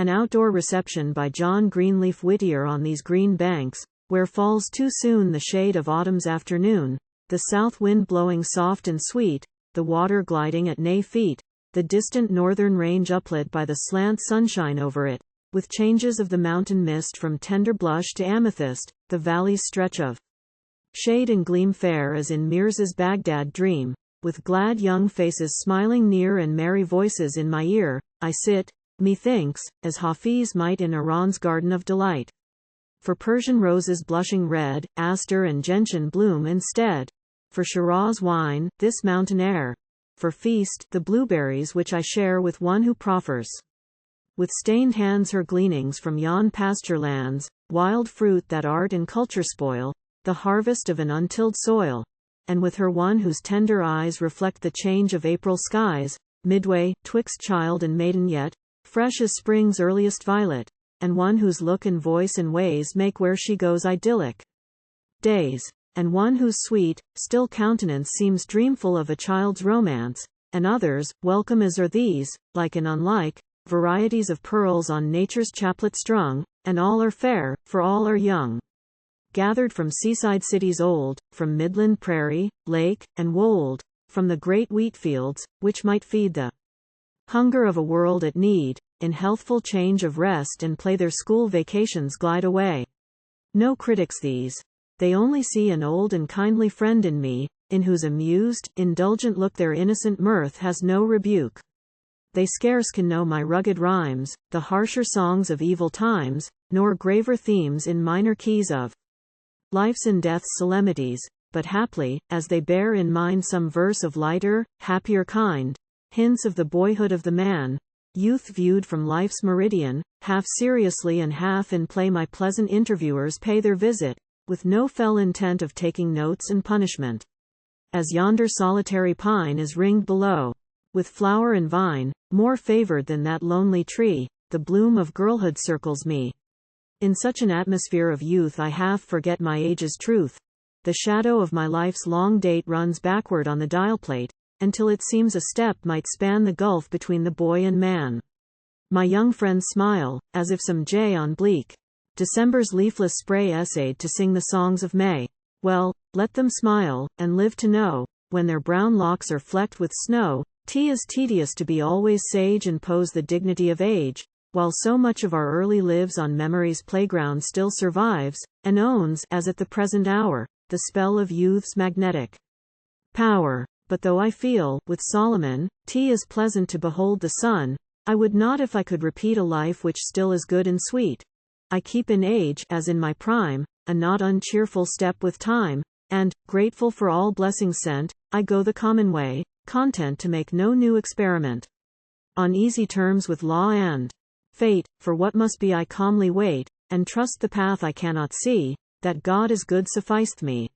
An outdoor reception by John Greenleaf Whittier on these green banks, where falls too soon the shade of autumn's afternoon, the south wind blowing soft and sweet, the water gliding at nay feet, the distant northern range uplit by the slant sunshine over it, with changes of the mountain mist from tender blush to amethyst, the valley's stretch of shade and gleam fair as in Mirza's Bagdad dream, with glad young faces smiling near and merry voices in my ear, I sit, methinks, as Hafiz might in Iran's garden of delight. For Persian roses blushing red, Aster and gentian bloom instead. For Shiraz wine, this mountain air. For feast, the blueberries which I share with one who proffers with stained hands her gleanings from yon pasture lands, wild fruit that art and culture spoil, the harvest of an untilled soil, and with her one whose tender eyes reflect the change of April skies, midway, twixt child and maiden yet, fresh as spring's earliest violet, and one whose look and voice and ways make where she goes idyllic days, and one whose sweet, still countenance seems dreamful of a child's romance, and others, welcome as are these, like and unlike, varieties of pearls on nature's chaplet strung, and all are fair, for all are young. Gathered from seaside cities old, from midland prairie, lake, and wold, from the great wheat fields, which might feed the hunger of a world at need, in healthful change of rest and play their school vacations glide away. No critics these. They only see an old and kindly friend in me, in whose amused, indulgent look their innocent mirth has no rebuke. They scarce can know my rugged rhymes, the harsher songs of evil times, nor graver themes in minor keys of life's and death's solemnities, but haply, as they bear in mind some verse of lighter, happier kind, hints of the boyhood of the man, youth viewed from life's meridian, half seriously and half in play my pleasant interviewers pay their visit, with no fell intent of taking notes and punishment. As yonder solitary pine is ringed below with flower and vine, more favored than that lonely tree, the bloom of girlhood circles me. In such an atmosphere of youth I half forget my age's truth. The shadow of my life's long date runs backward on the dial plate, until it seems a step might span the gulf between the boy and man. My young friends smile, as if some jay on bleak December's leafless spray essayed to sing the songs of May. Well, let them smile, and live to know, when their brown locks are flecked with snow, 'tis tedious to be always sage and pose the dignity of age, while so much of our early lives on memory's playground still survives, and owns, as at the present hour, the spell of youth's magnetic power. But though I feel, with Solomon, 'tis pleasant to behold the sun, I would not if I could repeat a life which still is good and sweet. I keep in age, as in my prime, a not uncheerful step with time, and, grateful for all blessings sent, I go the common way, content to make no new experiment. On easy terms with law and fate, for what must be I calmly wait, and trust the path I cannot see, that God is good sufficeth me.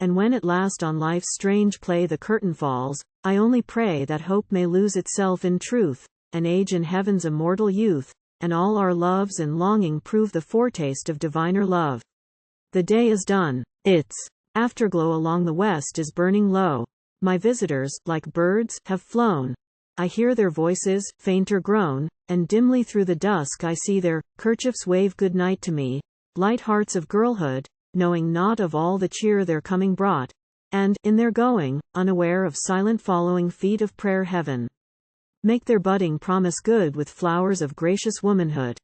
And when at last on life's strange play the curtain falls, I only pray that hope may lose itself in truth, and age in heaven's immortal youth, and all our loves and longing prove the foretaste of diviner love. The day is done. Its afterglow along the west is burning low. My visitors, like birds, have flown. I hear their voices, fainter grown, and dimly through the dusk I see their kerchiefs wave good night to me, light hearts of girlhood, knowing not of all the cheer their coming brought, and, in their going, unaware of silent following feet of prayer heaven. Make their budding promise good with flowers of gracious womanhood.